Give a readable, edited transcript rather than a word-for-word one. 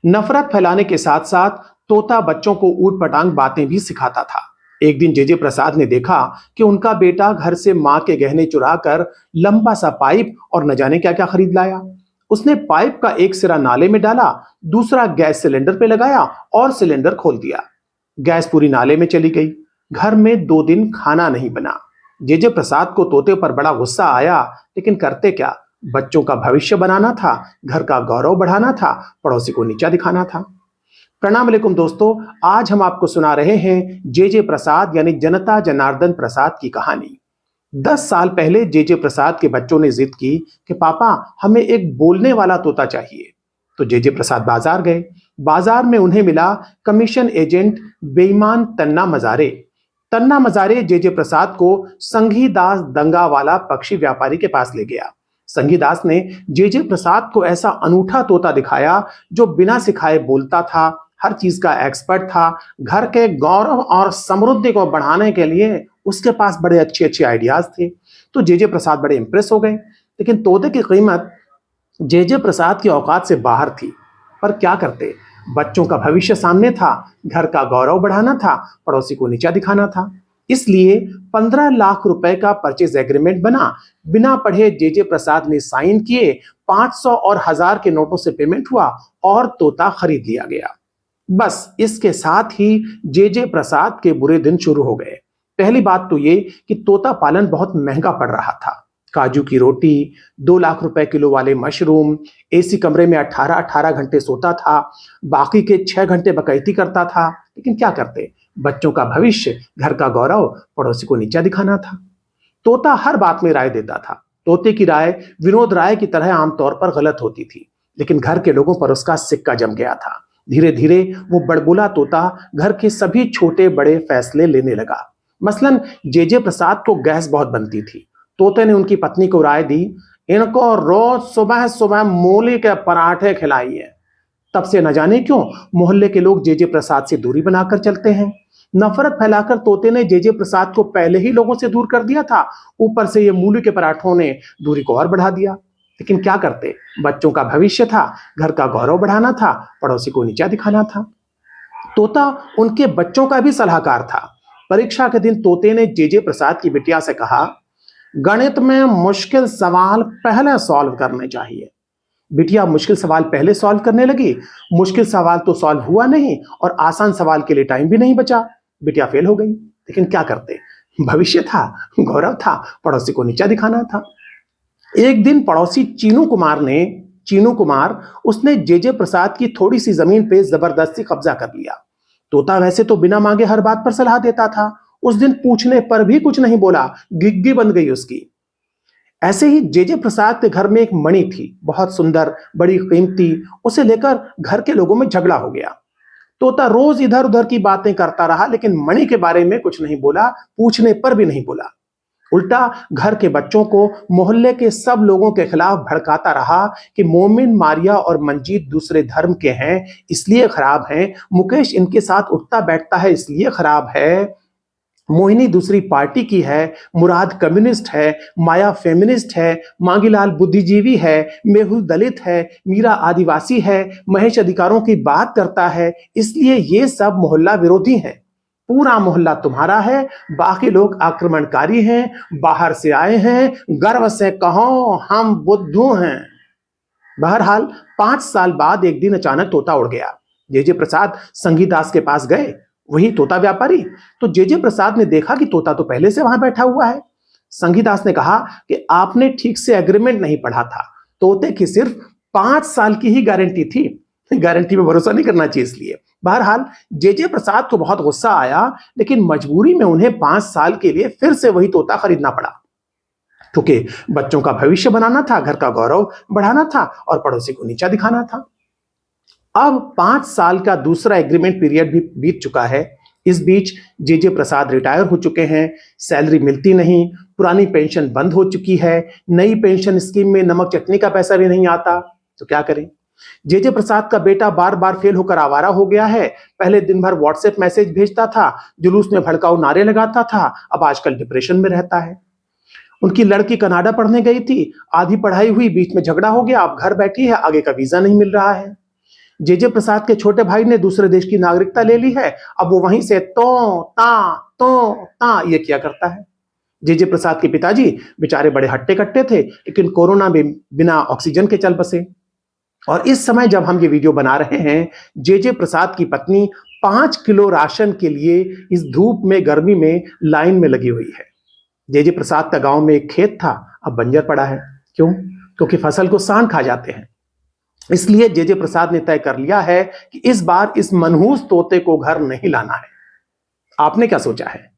नफरत फैलाने के साथ साथ तोता बच्चों को ऊट पटांग बातें भी सिखाता था। एक दिन जेजे प्रसाद ने देखा कि उनका बेटा घर से मां के गहने चुरा कर लंबा सा पाइप और न जाने क्या क्या खरीद लाया। उसने पाइप का एक सिरा नाले में डाला, दूसरा गैस सिलेंडर पे लगाया और सिलेंडर खोल दिया। गैस पूरी नाले में चली गई। घर में 2 दिन खाना नहीं बना। जेजे प्रसाद को तोते पर बड़ा गुस्सा आया, लेकिन करते क्या। बच्चों का भविष्य बनाना था, घर का गौरव बढ़ाना था, पड़ोसी को नीचा दिखाना था। प्रणाम अलैकुम दोस्तों, आज हम आपको सुना रहे हैं जेजे प्रसाद यानी जनता जनार्दन प्रसाद की कहानी। 10 साल पहले जेजे प्रसाद के बच्चों ने जिद की कि पापा हमें एक बोलने वाला तोता चाहिए। तो जेजे प्रसाद बाजार गए। बाजार में उन्हें मिला कमीशन एजेंट बेईमान तन्ना मजारे। तन्ना मजारे जेजे प्रसाद को संघी दास दंगा वाला पक्षी व्यापारी के पास ले गया। संघी दास ने जेजे प्रसाद को ऐसा अनूठा तोता दिखाया जो बिना सिखाए बोलता था, हर चीज का एक्सपर्ट था। घर के गौरव और समृद्धि को बढ़ाने के लिए उसके पास बड़े अच्छे अच्छे आइडियाज थे। तो जेजे प्रसाद बड़े इंप्रेस हो गए। लेकिन तोते की कीमत जेजे प्रसाद की औकात से बाहर थी। पर क्या करते, बच्चों का भविष्य सामने था, घर का गौरव बढ़ाना था, पड़ोसी को नीचा दिखाना था। इसलिए 15 लाख रुपए का परचेज एग्रीमेंट बना। बिना पढ़े जेजे प्रसाद ने साइन किए। 500 और 1000 के नोटों से पेमेंट हुआ और तोता खरीद लिया गया। बस इसके साथ ही जेजे प्रसाद के बुरे दिन शुरू हो गए। पहली बात तो ये कि तोता पालन बहुत महंगा पड़ रहा था। काजू की रोटी, 2 लाख रुपए किलो वाले मशरूम, एसी कमरे में 18-18 घंटे सोता था, बाकी के 6 घंटे बकैती करता था। लेकिन क्या करते, बच्चों का भविष्य, घर का गौरव, पड़ोसी को नीचा दिखाना था। तोता हर बात में राय देता था। तोते की राय विनोद राय की तरह आमतौर पर गलत होती थी, लेकिन घर के लोगों पर उसका सिक्का जम गया था। धीरे धीरे वो बड़बोला तोता घर के सभी छोटे बड़े फैसले लेने लगा। मसलन जेजे प्रसाद को गैस बहुत बनती थी। तोते ने उनकी पत्नी को राय दी, इनको रोज सुबह सुबह मूली के पराठे खिलाइए। तब से न जाने क्यों मोहल्ले के लोग जेजे प्रसाद से दूरी बनाकर चलते हैं। नफरत फैलाकर तोते ने जेजे प्रसाद को पहले ही लोगों से दूर कर दिया था, ऊपर से ये मूली के पराठों ने दूरी को और बढ़ा दिया। लेकिन क्या करते, बच्चों का भविष्य था, घर का गौरव बढ़ाना था, पड़ोसी को नीचा दिखाना था। तोता उनके बच्चों का भी सलाहकार था। परीक्षा के दिन तोते ने जेजे प्रसाद की बिटिया से कहा, गणित में मुश्किल सवाल पहले सॉल्व करने चाहिए। बिटिया मुश्किल सवाल पहले सॉल्व करने लगी। मुश्किल सवाल तो सॉल्व हुआ नहीं और आसान सवाल के लिए टाइम भी नहीं बचा। बिटिया फेल हो गई। लेकिन क्या करते, भविष्य था, गौरव था, पड़ोसी को नीचा दिखाना था। एक दिन पड़ोसी चीनू कुमार उसने जेजे प्रसाद की थोड़ी सी जमीन पे जबरदस्ती कब्जा कर लिया। तोता वैसे तो बिना मांगे हर बात पर सलाह देता था। उस दिन पूछने पर भी कुछ नहीं बोला, गिग्गी बन गई उसकी। ऐसे ही जेजे प्रसाद के घर में एक मणि थी, बहुत सुंदर, बड़ी कीमती। उसे लेकर घर के लोगों में झगड़ा हो गया। तोता रोज इधर उधर की बातें करता रहा, लेकिन मणि के बारे में कुछ नहीं बोला, पूछने पर भी नहीं बोला। उल्टा घर के बच्चों को मोहल्ले के सब लोगों के खिलाफ भड़काता रहा कि मोमिन, मारिया और मंजीत दूसरे धर्म के हैं, इसलिए खराब हैं। मुकेश इनके साथ उठता बैठता है, इसलिए खराब है। मोहिनी दूसरी पार्टी की है, मुराद कम्युनिस्ट है, माया फेमिनिस्ट है, मांगीलाल बुद्धिजीवी है, मेहुल दलित है, मीरा आदिवासी है, महेश अधिकारों की बात करता है, इसलिए ये सब मोहल्ला विरोधी हैं। पूरा मोहल्ला तुम्हारा है, बाकी लोग आक्रमणकारी हैं, बाहर से आए हैं, गर्व से कहो हम बुद्धू हैं। बहरहाल 5 साल बाद एक दिन अचानक तोता उड़ गया। जेजे प्रसाद संगीदास के पास गए, वही तोता व्यापारी। तो जेजे प्रसाद ने देखा कि तोता तो पहले से वहां बैठा हुआ है। संगीदास ने कहा कि आपने ठीक से एग्रीमेंट नहीं पढ़ा था। तोते की सिर्फ 5 साल की ही गारंटी थी। गारंटी पे भरोसा नहीं करना चाहिए इसलिए। बहरहाल जेजे प्रसाद को बहुत गुस्सा आया, लेकिन मजबूरी में उन्हें 5 साल के लिए फिर से वही तोता खरीदना पड़ा, क्योंकि बच्चों का भविष्य बनाना था, घर का गौरव बढ़ाना था और पड़ोसी को नीचा दिखाना था। अब 5 साल का दूसरा एग्रीमेंट पीरियड भी बीत चुका है। इस बीच जेजे प्रसाद रिटायर हो चुके हैं, सैलरी मिलती नहीं, पुरानी पेंशन बंद हो चुकी है, नई पेंशन स्कीम में नमक चटनी का पैसा भी नहीं आता। तो क्या करें। जेजे प्रसाद का बेटा बार बार फेल होकर आवारा हो गया है। पहले दिन भर व्हाट्सएप मैसेज भेजता था, जुलूस में भड़काऊ नारे लगाता था, अब आजकल डिप्रेशन में रहता है। उनकी लड़की कनाडा पढ़ने गई थी, आधी पढ़ाई हुई, बीच में झगड़ा हो गया, अब घर बैठी है, आगे का वीजा नहीं मिल रहा है। जेजे प्रसाद के छोटे भाई ने दूसरे देश की नागरिकता ले ली है। अब वो वहीं से तो ये किया करता है। जेजे प्रसाद के पिताजी बेचारे बड़े हट्टे कट्टे थे, लेकिन कोरोना में बिना ऑक्सीजन के चल बसे। और इस समय जब हम ये वीडियो बना रहे हैं, जेजे प्रसाद की पत्नी 5 किलो राशन के लिए इस धूप में गर्मी में लाइन में लगी हुई है। जेजे प्रसाद का गांव में एक खेत था, अब बंजर पड़ा है। क्यों? क्योंकि फसल को सांड खा जाते हैं। इसलिए जेजे प्रसाद ने तय कर लिया है कि इस बार इस मनहूस तोते को घर नहीं लाना है। आपने क्या सोचा है?